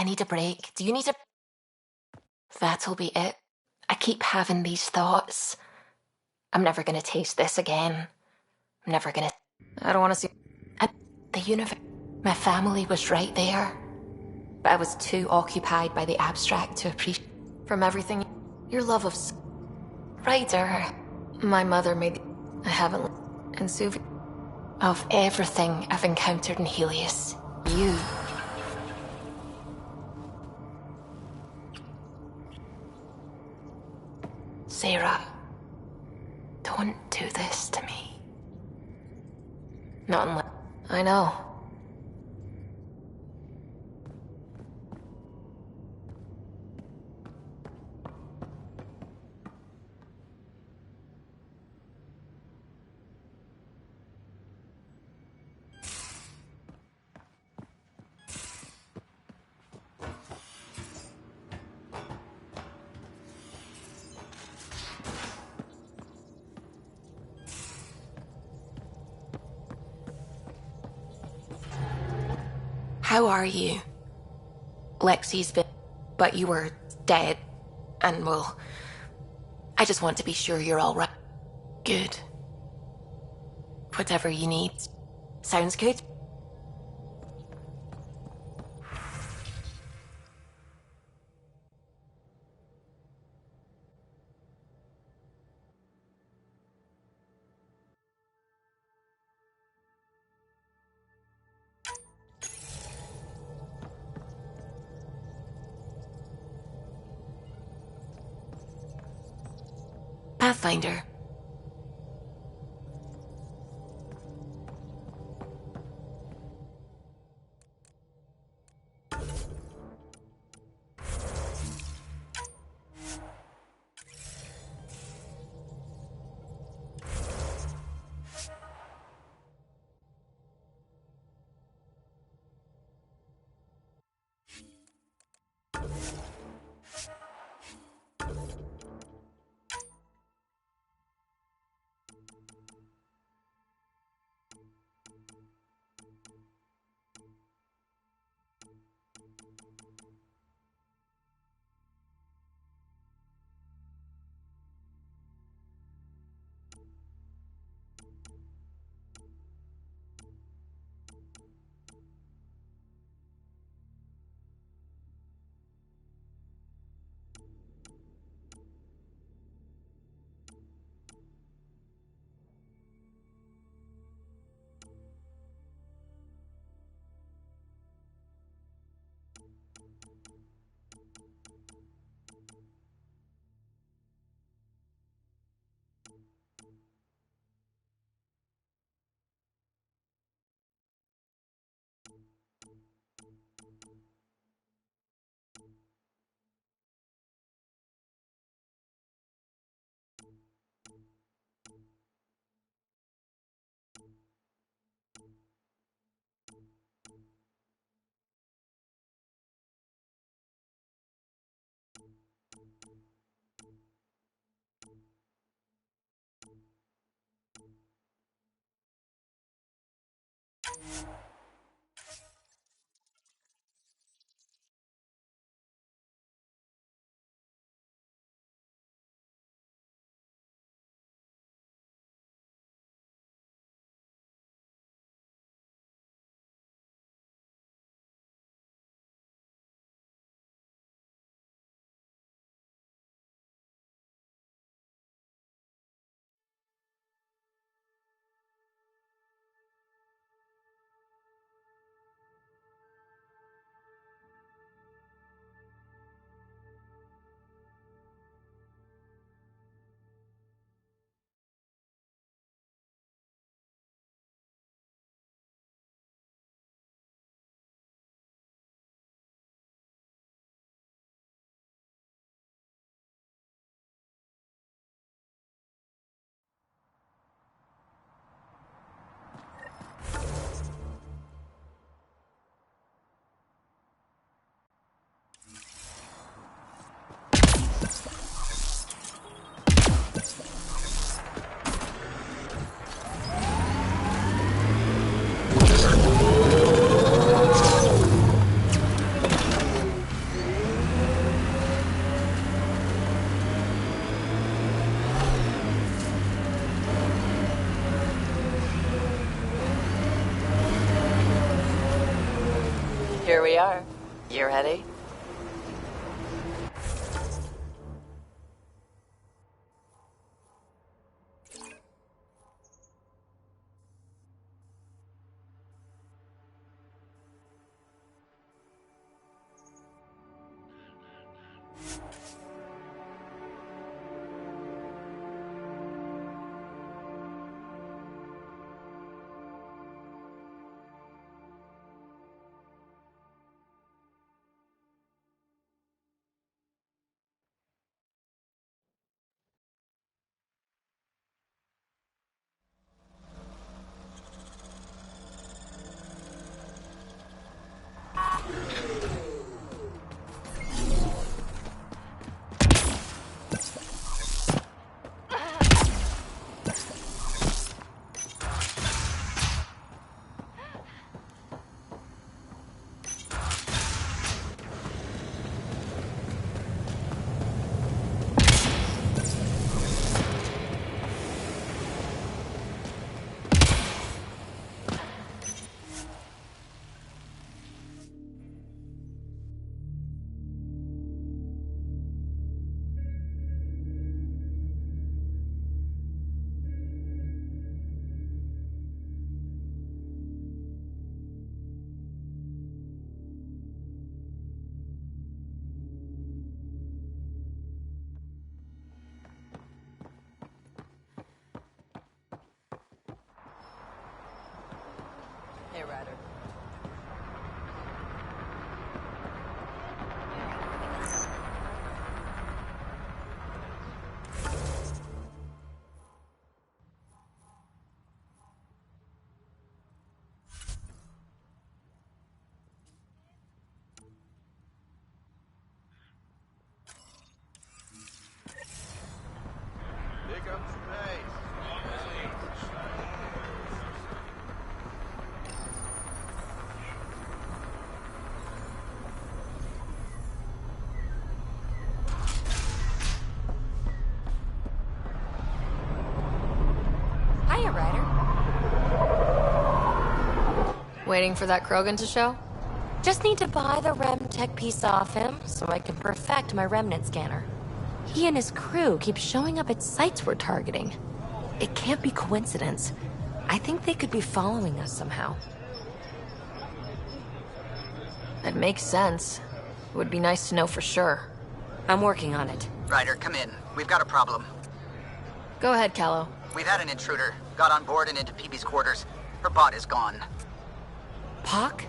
I need a break. Do you need a... That'll be it. I keep having these thoughts. I'm never gonna taste this again. I'm never gonna... I don't want to see... The universe... My family was right there. But I was too occupied by the abstract to appreciate... From everything... Your love of... Ryder. My mother made... I haven't... And Suvi... Of everything I've encountered in Helios, you... Sarah, don't do this to me. Not unless... I know. How are you? Lexi's been... But you were dead. And well... I just want to be sure you're all right. Good. Whatever you need. Sounds good? Pathfinder. Here we are. You ready? Hey, Ryder. Here comes the pace. Hiya, Ryder. Waiting for that Krogan to show? Just need to buy the rem tech piece off him so I can perfect my remnant scanner. He and his crew keep showing up at sites we're targeting. It can't be coincidence. I think they could be following us somehow. That makes sense. It would be nice to know for sure. I'm working on it. Ryder, come in. We've got a problem. Go ahead, Callow. We've had an intruder. Got on board and into PB's quarters. Her bot is gone. Pock?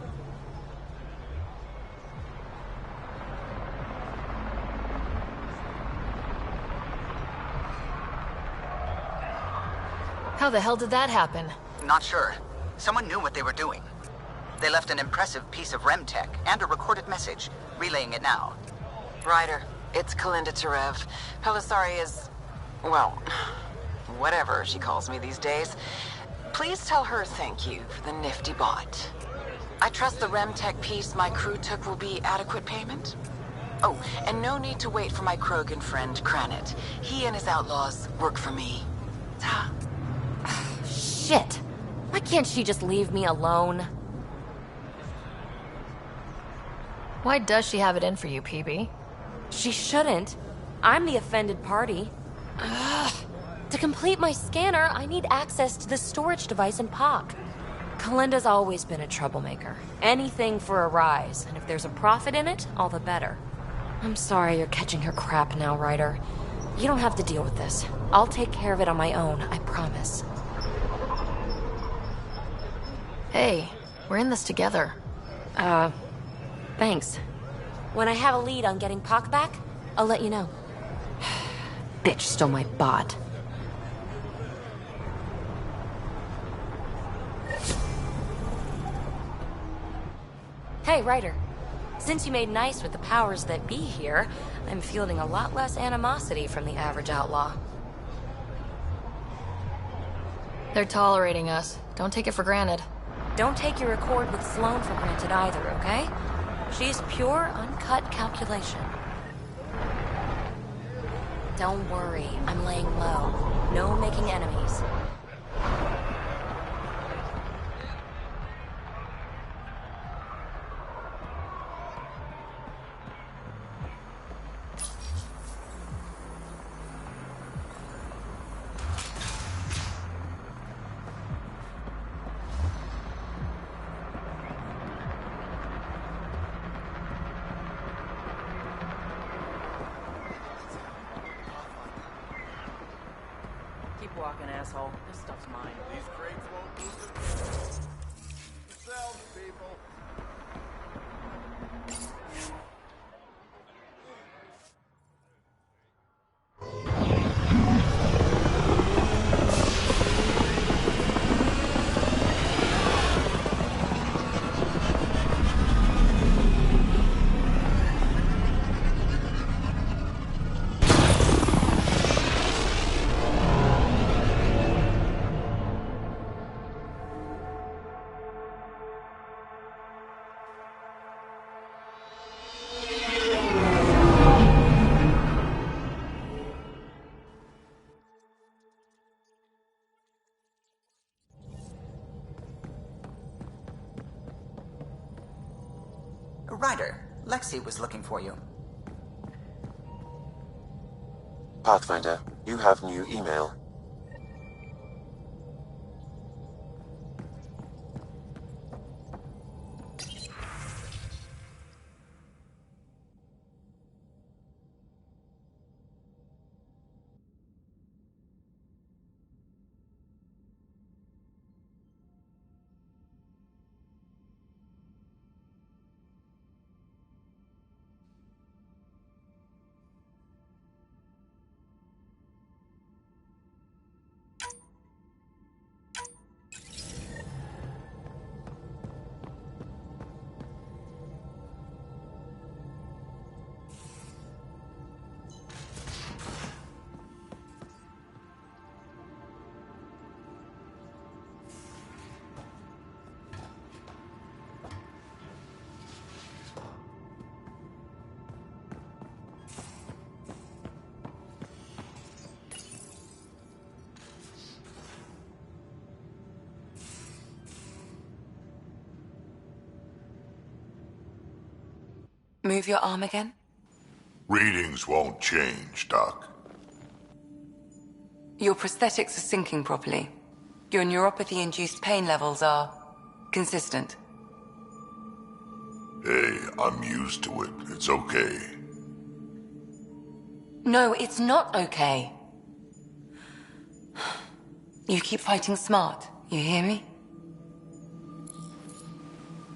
How the hell did that happen? Not sure. Someone knew what they were doing. They left an impressive piece of REM tech and a recorded message, relaying it now. Ryder, it's Kalinda Tarev. Pelisari is, well, whatever she calls me these days. Please tell her thank you for the nifty bot. I trust the REM tech piece my crew took will be adequate payment. Oh, and no need to wait for my Krogan friend, Kranit. He and his outlaws work for me. Ta. Shit! Why can't she just leave me alone? Why does she have it in for you, PB? She shouldn't. I'm the offended party. Ugh. To complete my scanner, I need access to the storage device in POC. Kalinda's always been a troublemaker. Anything for a rise, and if there's a profit in it, all the better. I'm sorry you're catching her crap now, Ryder. You don't have to deal with this. I'll take care of it on my own, I promise. Hey, we're in this together. Thanks. When I have a lead on getting POC back, I'll let you know. Bitch stole my bot. Hey, Ryder. Since you made nice with the powers that be here, I'm fielding a lot less animosity from the average outlaw. They're tolerating us. Don't take it for granted. Don't take your accord with Sloane for granted either, okay? She's pure, uncut calculation. Don't worry, I'm laying low. No making enemies. Keep walking, asshole. This stuff's mine. These crates won't lose themselves, people. Ryder, Lexi was looking for you. Pathfinder, you have new email. Move your arm again? Readings won't change, Doc. Your prosthetics are syncing properly. Your neuropathy-induced pain levels are consistent. Hey, I'm used to it. It's okay. No, it's not okay. You keep fighting smart, you hear me?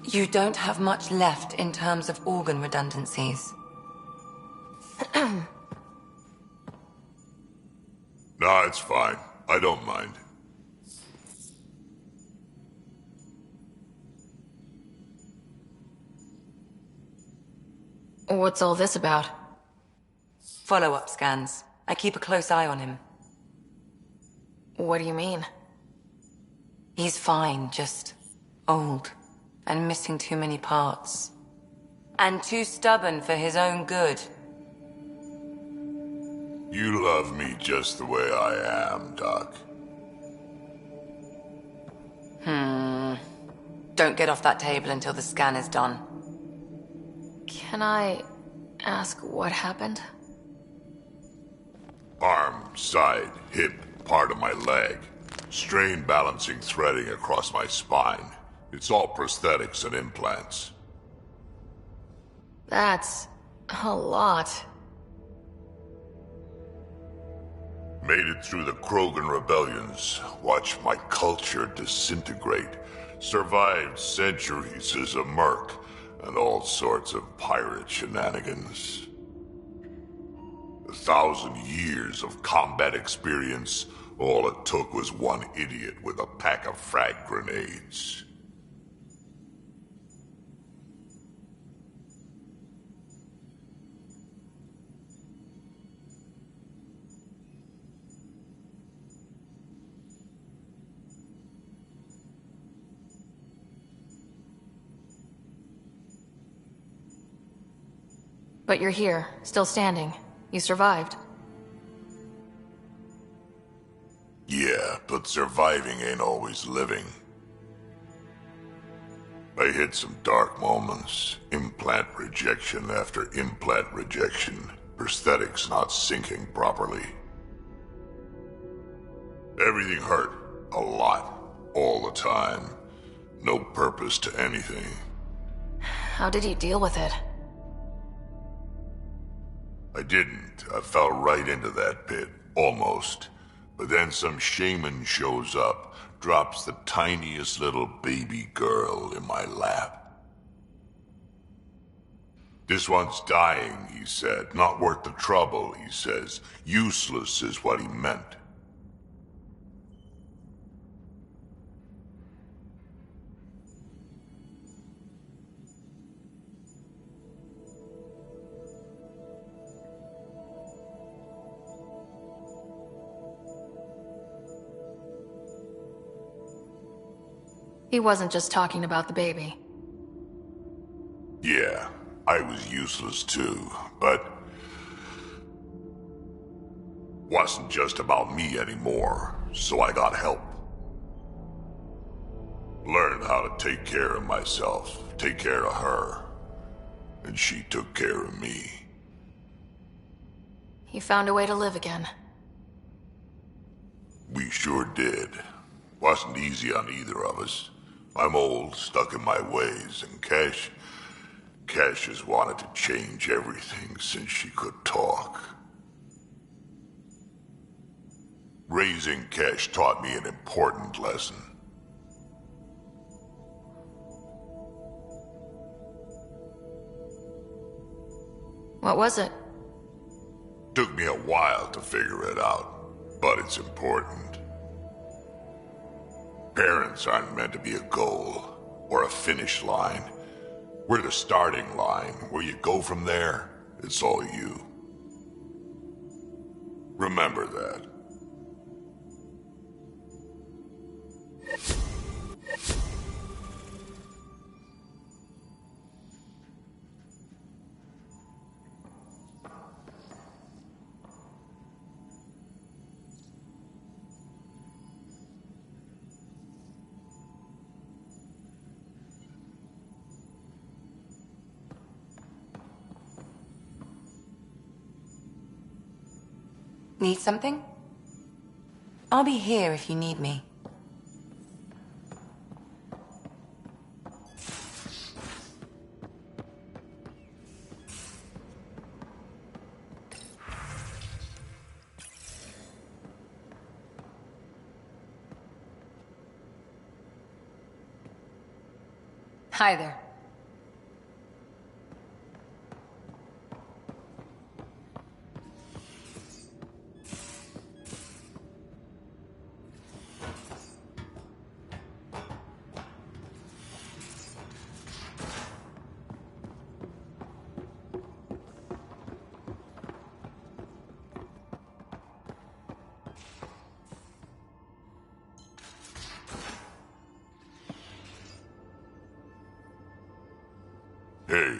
You don't have much left in terms of organ redundancies. Nah, it's fine. I don't mind. What's all this about? Follow-up scans. I keep a close eye on him. What do you mean? He's fine, just old and missing too many parts. And too stubborn for his own good. You love me just the way I am, Doc. Don't get off that table until the scan is done. Can I ask what happened? Arm, side, hip, part of my leg. Strain balancing threading across my spine. It's all prosthetics and implants. That's a lot. Made it through the Krogan rebellions. Watched my culture disintegrate. Survived centuries as a merc. And all sorts of pirate shenanigans. 1,000 years of combat experience. All it took was one idiot with a pack of frag grenades. But you're here, still standing. You survived. Yeah, but surviving ain't always living. I hit some dark moments. Implant rejection after implant rejection. Prosthetics not syncing properly. Everything hurt. A lot. All the time. No purpose to anything. How did you deal with it? I didn't. I fell right into that pit. Almost. But then some shaman shows up, drops the tiniest little baby girl in my lap. This one's dying, he said. Not worth the trouble, he says. Useless is what he meant. He wasn't just talking about the baby. Yeah, I was useless too, but wasn't just about me anymore, so I got help. Learned how to take care of myself, take care of her, and she took care of me. He found a way to live again. We sure did. Wasn't easy on either of us. I'm old, stuck in my ways, and Cash has wanted to change everything since she could talk. Raising Cash taught me an important lesson. What was it? Took me a while to figure it out, but it's important. Parents aren't meant to be a goal, or a finish line. We're the starting line. Where you go from there, it's all you. Remember that. Need something? I'll be here if you need me. Hi there. Hey.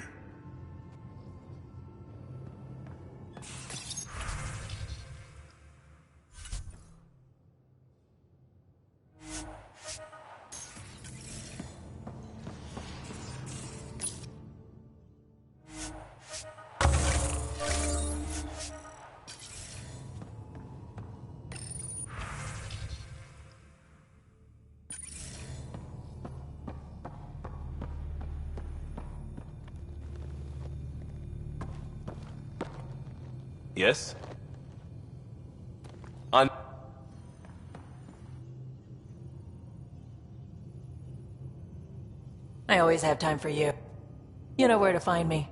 Yes? I always have time for you. You know where to find me.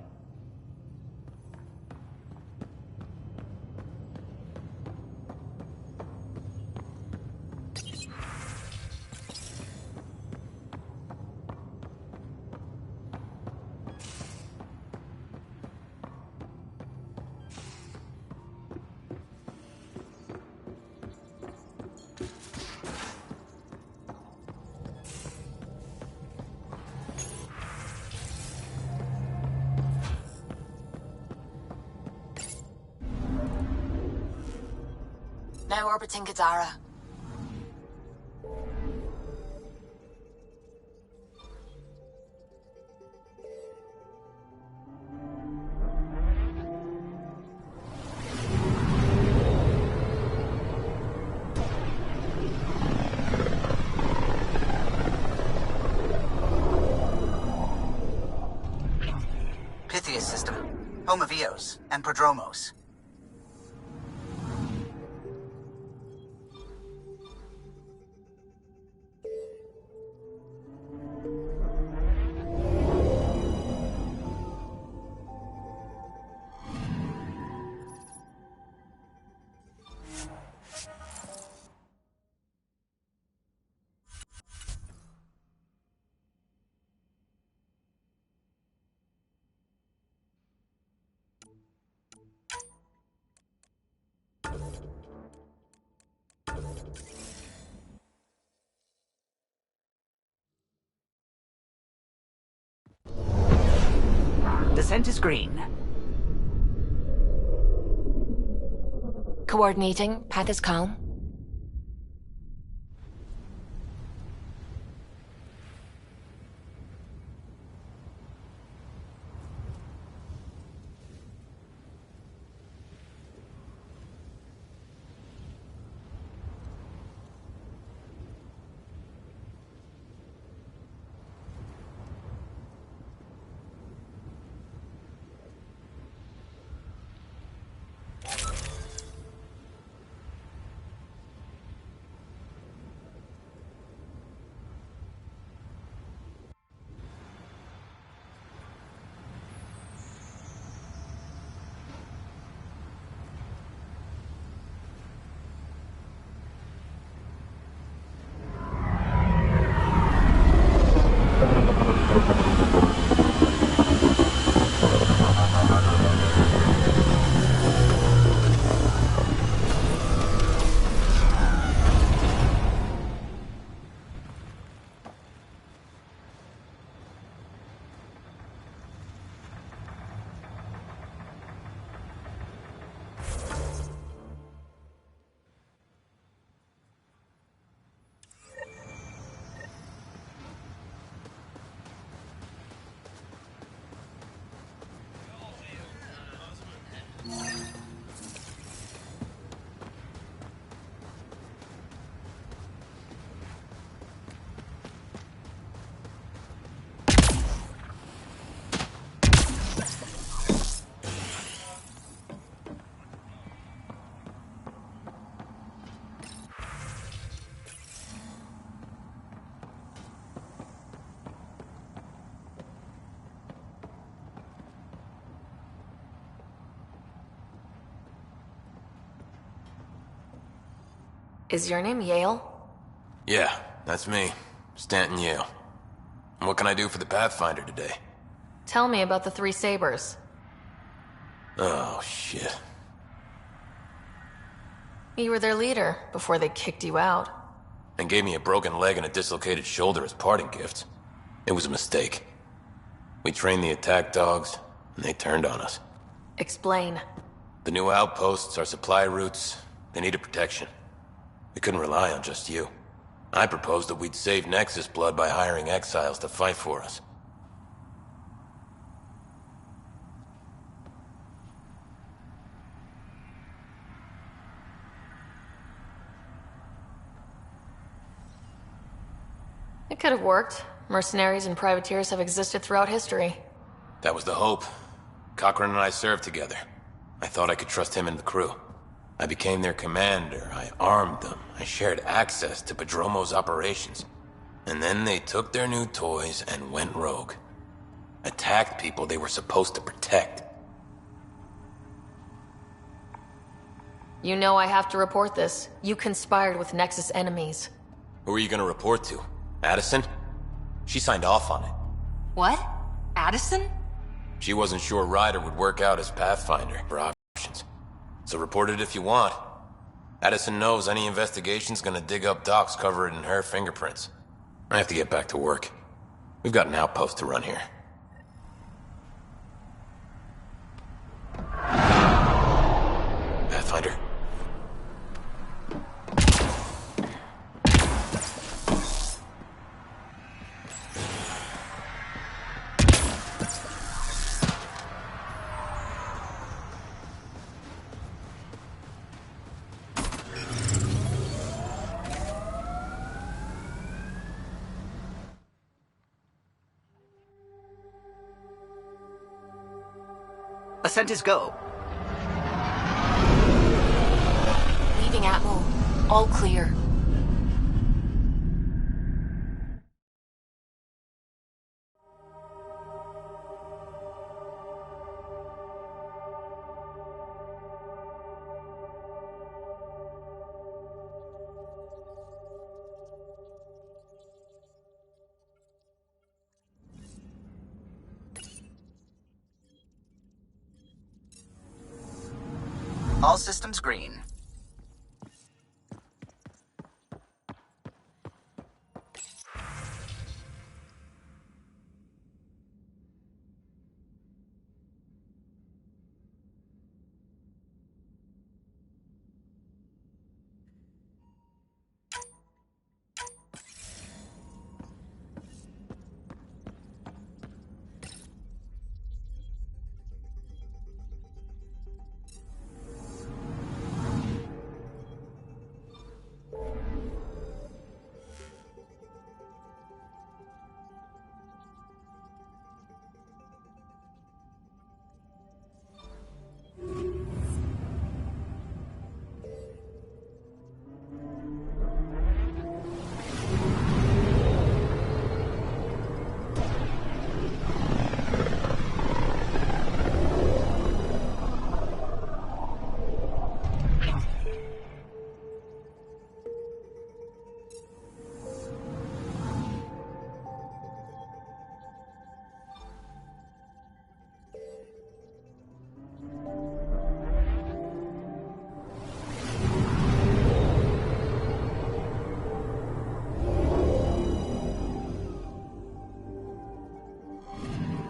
Now orbiting Gadara. Pythia's system, home of Eos and Prodromos. Descent is green. Coordinating. Path is calm. Is your name Yale? Yeah, that's me. Stanton Yale. What can I do for the Pathfinder today? Tell me about the three sabers. Oh, shit. You were their leader before they kicked you out. And gave me a broken leg and a dislocated shoulder as parting gifts. It was a mistake. We trained the attack dogs, and they turned on us. Explain. The new outposts, our supply routes, they needed protection. We couldn't rely on just you. I proposed that we'd save Nexus blood by hiring exiles to fight for us. It could have worked. Mercenaries and privateers have existed throughout history. That was the hope. Cochran and I served together. I thought I could trust him and the crew. I became their commander, I armed them, I shared access to Padromo's operations. And then they took their new toys and went rogue. Attacked people they were supposed to protect. You know I have to report this. You conspired with Nexus enemies. Who are you gonna report to? Addison? She signed off on it. What? Addison? She wasn't sure Ryder would work out as Pathfinder for options. So report it if you want. Addison knows any investigation's gonna dig up docs covered in her fingerprints. I have to get back to work. We've got an outpost to run here. Pathfinder. Ascent is go. Leaving Atmo. All clear. All systems green.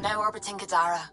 Now orbiting Kadara.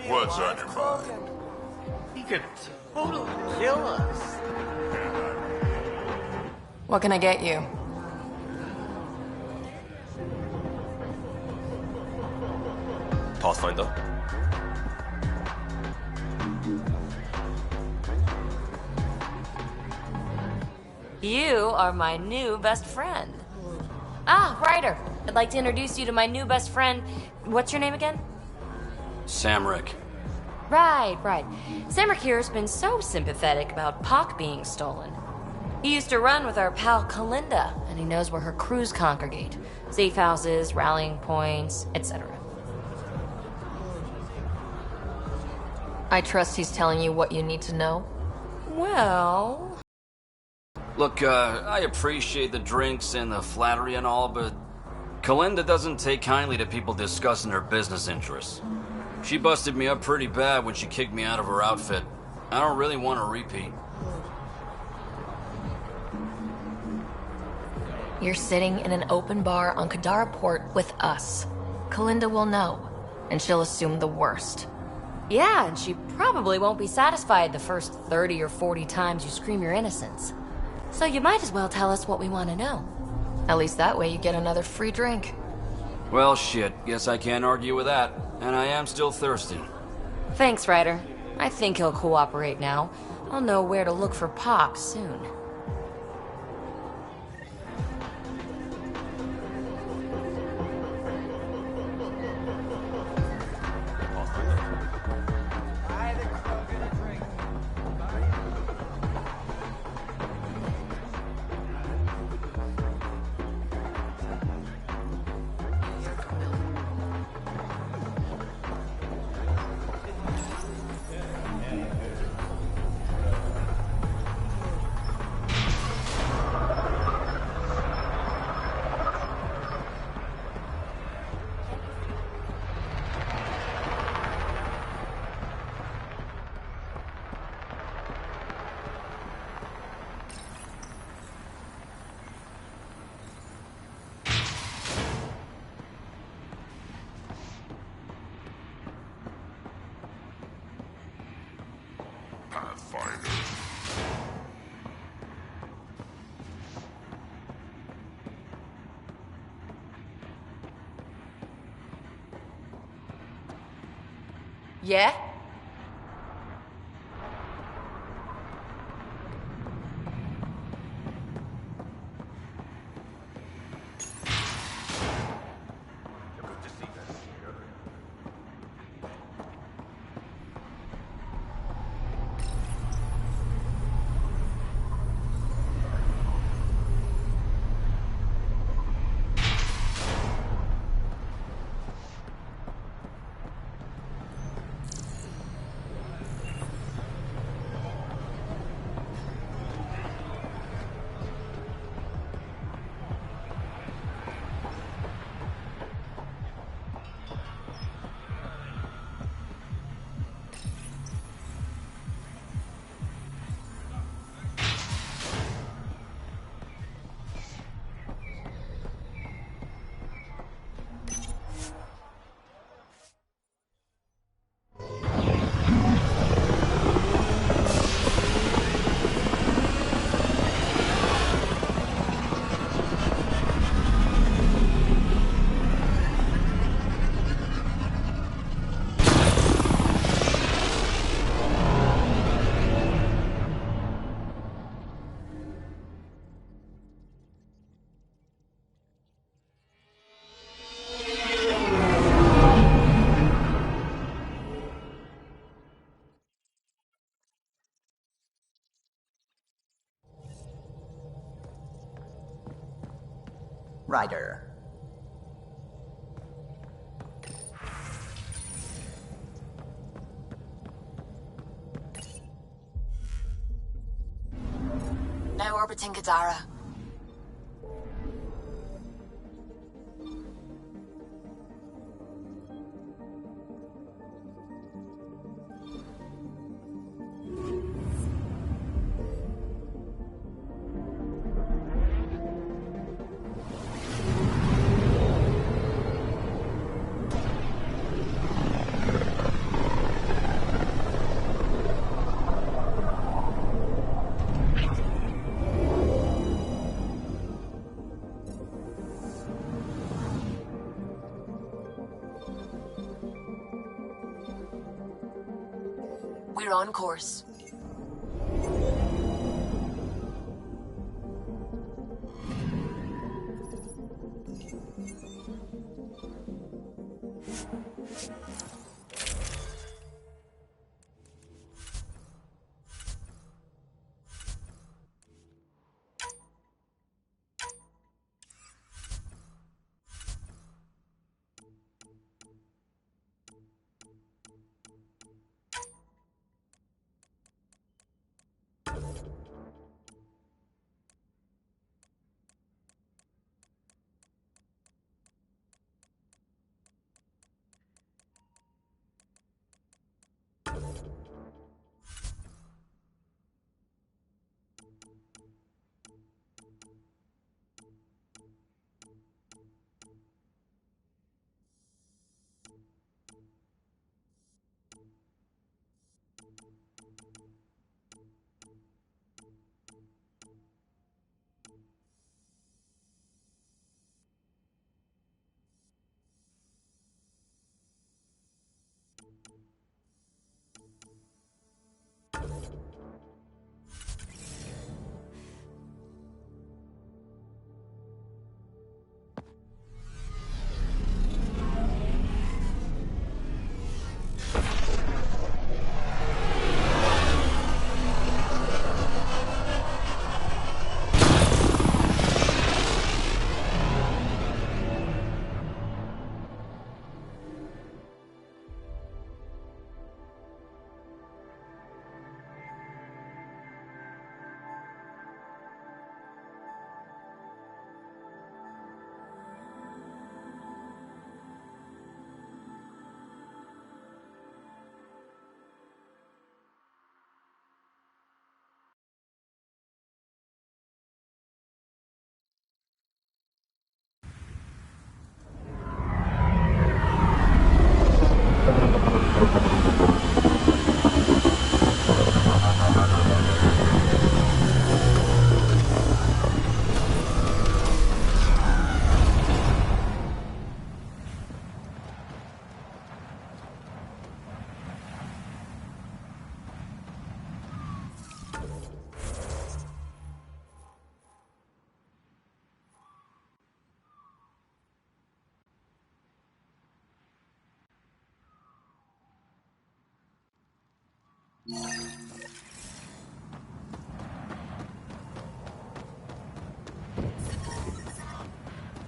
What's on your mind? He could totally kill us. What can I get you? Pathfinder. You are my new best friend. Ah, Ryder. I'd like to introduce you to my new best friend. What's your name again? Samrick. Right. Samrick here has been so sympathetic about Pock being stolen. He used to run with our pal Kalinda, and he knows where her crews congregate. Safe houses, rallying points, etc. I trust he's telling you what you need to know. Well... Look, I appreciate the drinks and the flattery and all, but Kalinda doesn't take kindly to people discussing her business interests. She busted me up pretty bad when she kicked me out of her outfit. I don't really want to repeat. You're sitting in an open bar on Kadara Port with us. Kalinda will know, and she'll assume the worst. Yeah, and she probably won't be satisfied the first 30 or 40 times you scream your innocence. So you might as well tell us what we want to know. At least that way you get another free drink. Well, shit. Guess I can't argue with that. And I am still thirsty. Thanks, Ryder. I think he'll cooperate now. I'll know where to look for Pock soon. Pathfinder. Yeah? Ryder. Now orbiting Kadara. We're on course.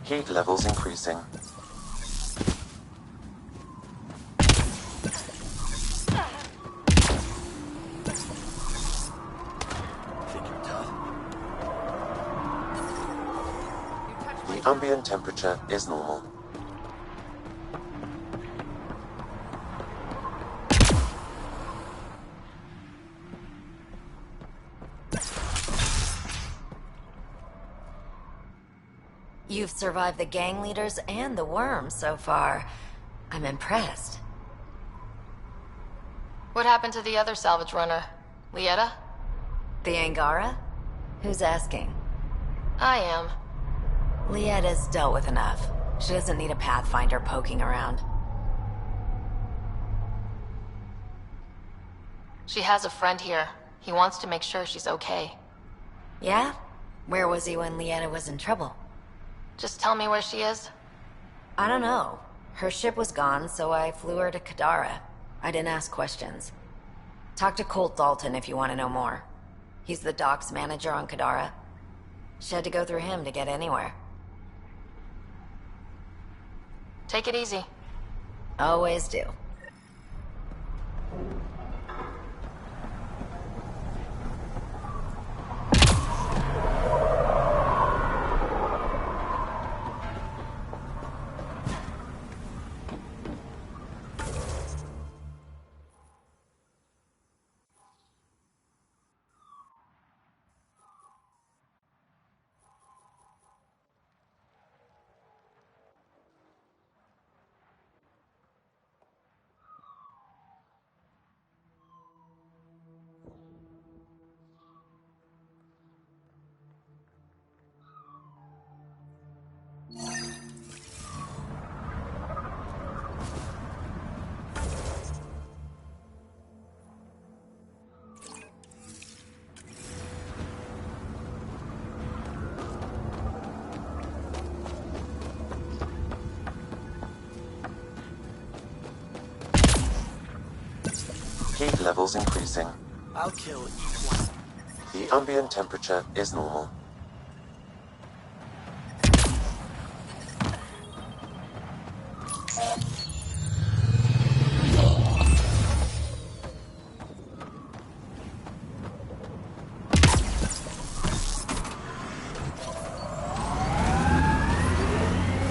Heat levels increasing. The ambient temperature is normal. You've survived the gang leaders and the worms so far. I'm impressed. What happened to the other salvage runner? Lieta? The Angara? Who's asking? I am. Lieta's dealt with enough. She doesn't need a Pathfinder poking around. She has a friend here. He wants to make sure she's okay. Yeah? Where was he when Lieta was in trouble? Just tell me where she is. I don't know. Her ship was gone, so I flew her to Kadara. I didn't ask questions. Talk to Colt Dalton if you want to know more. He's the docks manager on Kadara. She had to go through him to get anywhere. Take it easy. Always do. Heat levels increasing. I'll kill each one. The ambient temperature is normal.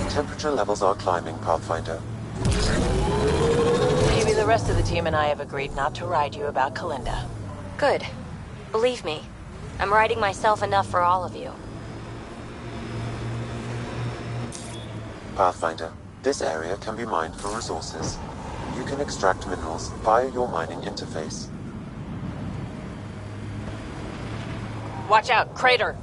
Temperature levels are climbing, Pathfinder. Maybe the rest of the team and I have agreed not to ride you about Kalinda. Good. Believe me, I'm writing myself enough for all of you. Pathfinder, this area can be mined for resources. You can extract minerals via your mining interface. Watch out, crater!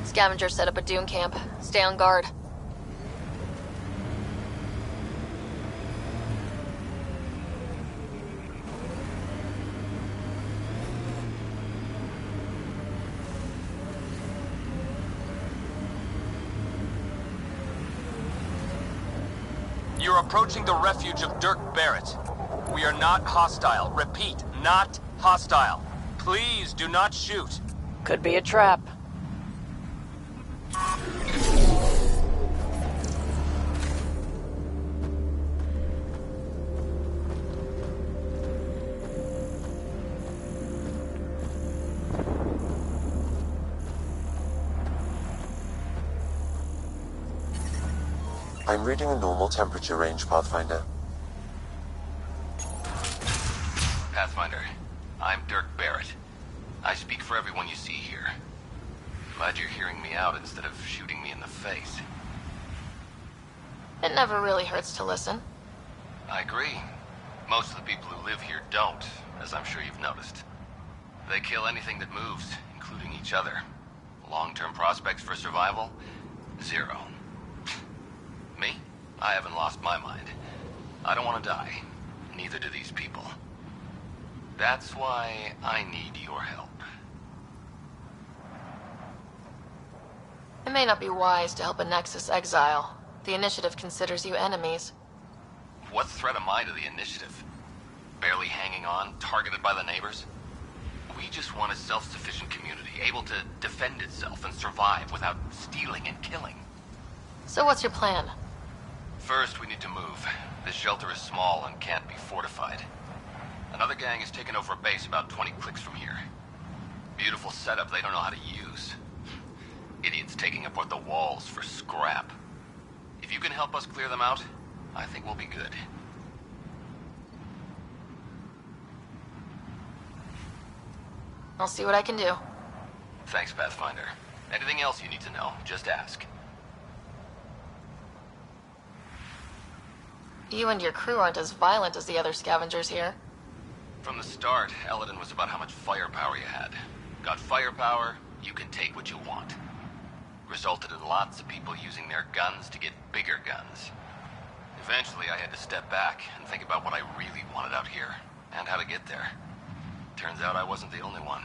Scavenger set up a dune camp. Stay on guard. You're approaching the refuge of Dirk Barrett. We are not hostile. Repeat, not hostile. Please do not shoot. Could be a trap. I'm reading a normal temperature range, Pathfinder. Pathfinder, I'm Dirk Barrett. I speak for everyone you see here. Glad you're hearing me out instead of shooting me in the face. It never really hurts to listen. I agree. Most of the people who live here don't, as I'm sure you've noticed. They kill anything that moves, including each other. Long-term prospects for survival? Zero. Me? I haven't lost my mind. I don't want to die. Neither do these people. That's why I need your help. It may not be wise to help a Nexus exile. The Initiative considers you enemies. What threat am I to the Initiative? Barely hanging on, targeted by the neighbors? We just want a self-sufficient community, able to defend itself and survive without stealing and killing. So what's your plan? First, we need to move. This shelter is small and can't be fortified. Another gang has taken over a base about 20 clicks from here. Beautiful setup they don't know how to use. Idiots taking apart the walls for scrap. If you can help us clear them out, I think we'll be good. I'll see what I can do. Thanks, Pathfinder. Anything else you need to know, just ask. You and your crew aren't as violent as the other scavengers here. From the start, Eladin was about how much firepower you had. Got firepower, you can take what you want. Resulted in lots of people using their guns to get bigger guns. Eventually, I had to step back and think about what I really wanted out here, and how to get there. Turns out I wasn't the only one.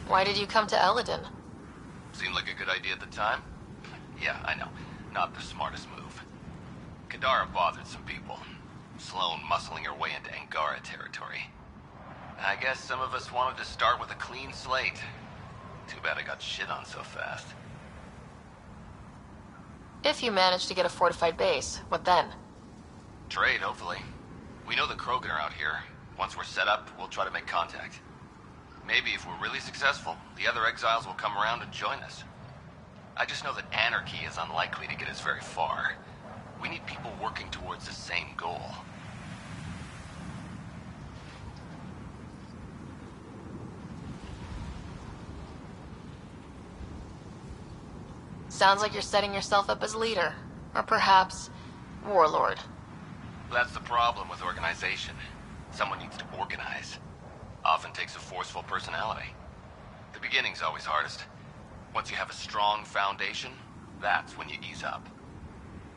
Why did you come to Eladin? Seemed like a good idea at the time? Yeah, I know. Not the smartest move. Kadara bothered some people. Sloane muscling her way into Angara territory. I guess some of us wanted to start with a clean slate. Too bad I got shit on so fast. If you manage to get a fortified base, what then? Trade, hopefully. We know the Krogan are out here. Once we're set up, we'll try to make contact. Maybe if we're really successful, the other exiles will come around and join us. I just know that anarchy is unlikely to get us very far. We need people working towards the same goal. Sounds like you're setting yourself up as leader. Or perhaps, warlord. That's the problem with organization. Someone needs to organize. Often takes a forceful personality. The beginning's always hardest. Once you have a strong foundation, that's when you ease up.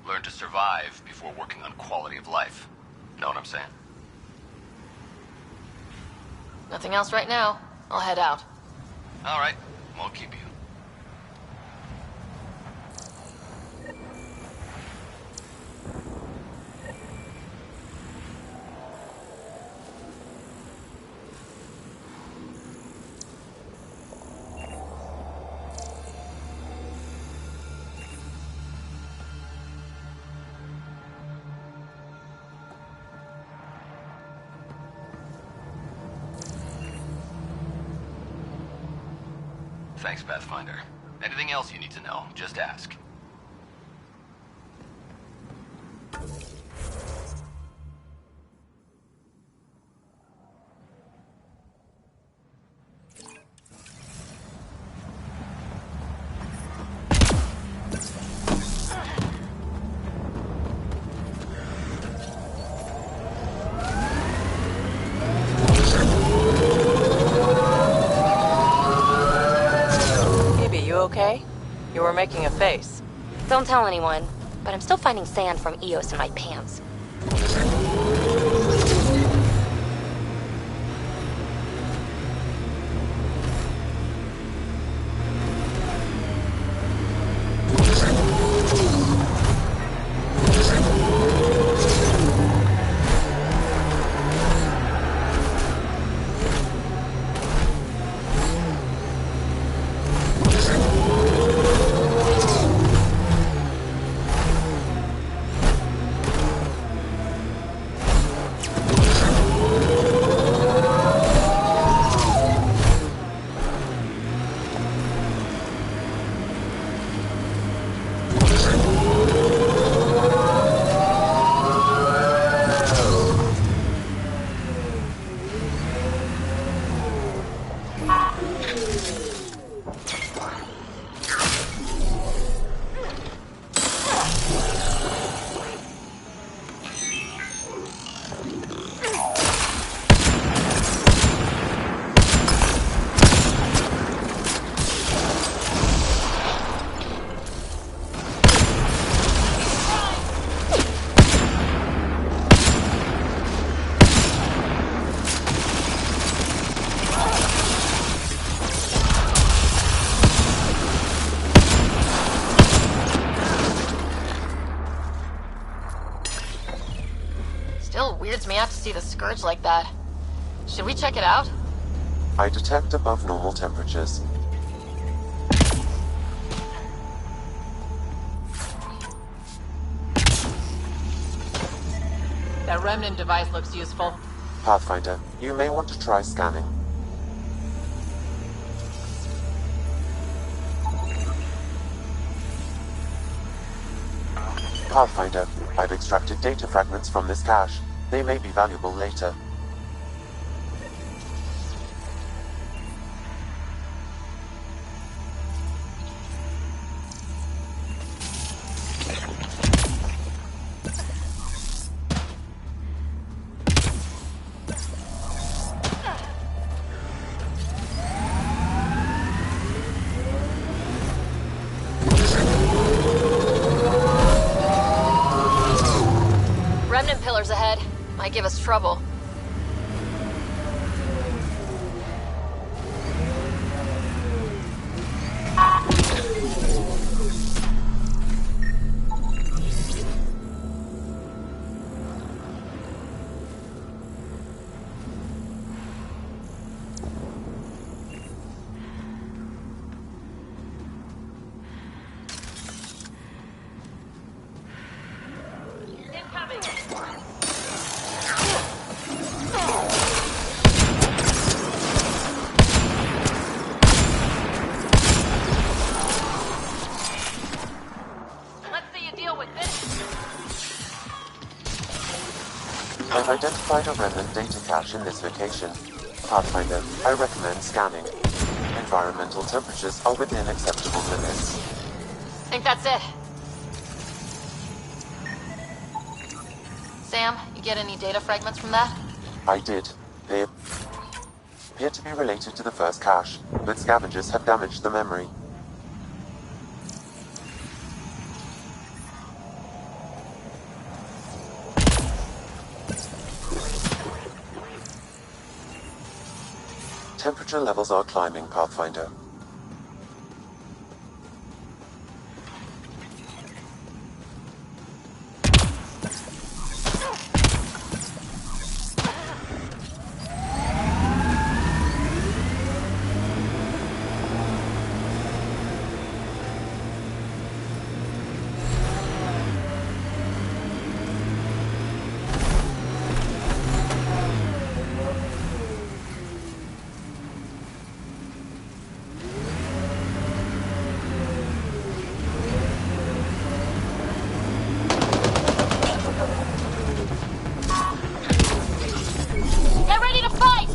Learn to survive before working on quality of life. Know what I'm saying? Nothing else right now. I'll head out. All right, won't keep you. Thanks, Pathfinder. Anything else you need to know, just ask. Okay? You were making a face. Don't tell anyone, but I'm still finding sand from Eos in my pants. Weirds me out to see the scourge like that. Should we check it out? I detect above normal temperatures. That remnant device looks useful. Pathfinder, you may want to try scanning. Pathfinder, I've extracted data fragments from this cache. They may be valuable later. Remnant pillars ahead. Might give us trouble. I've identified a remnant data cache in this location. Pathfinder, I recommend scanning. Environmental temperatures are within acceptable limits. Think that's it. Sam, you get any data fragments from that? I did. They appear to be related to the first cache, but scavengers have damaged the memory. Temperature levels are climbing, Pathfinder. Get ready to fight!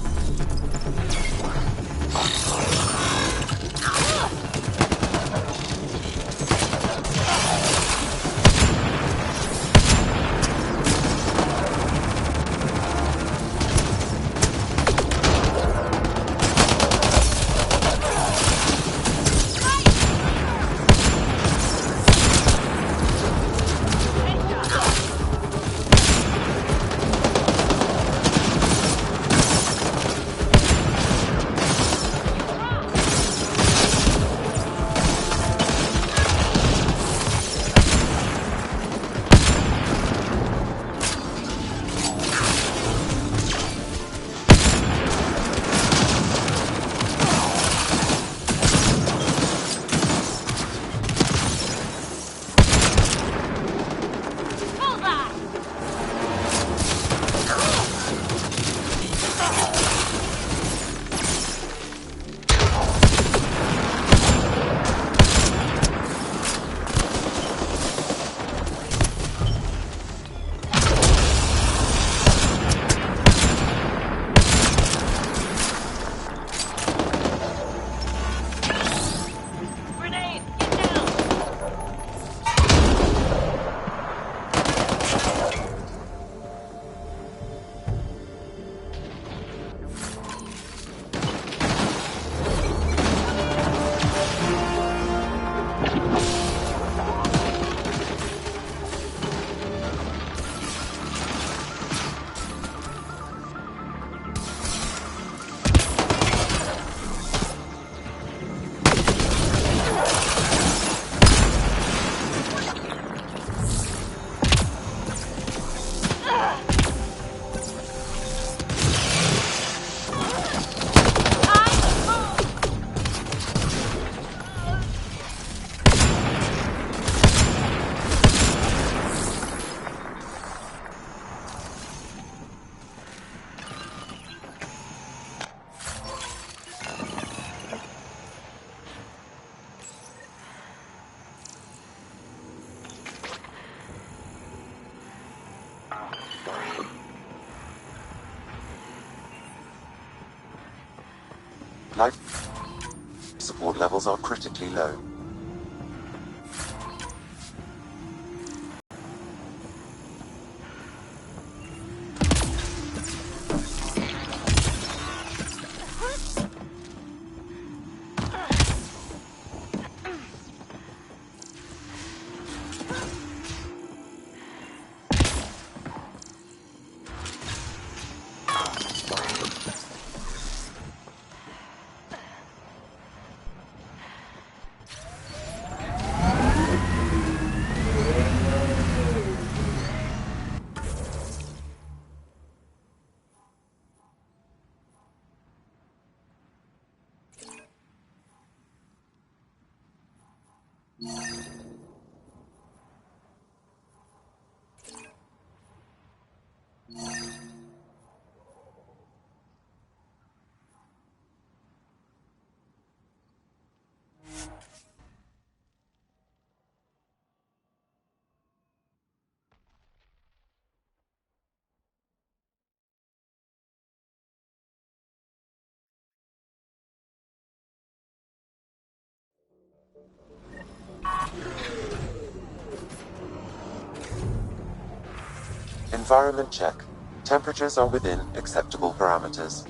Life support levels are critically low. Environment check. Temperatures are within acceptable parameters.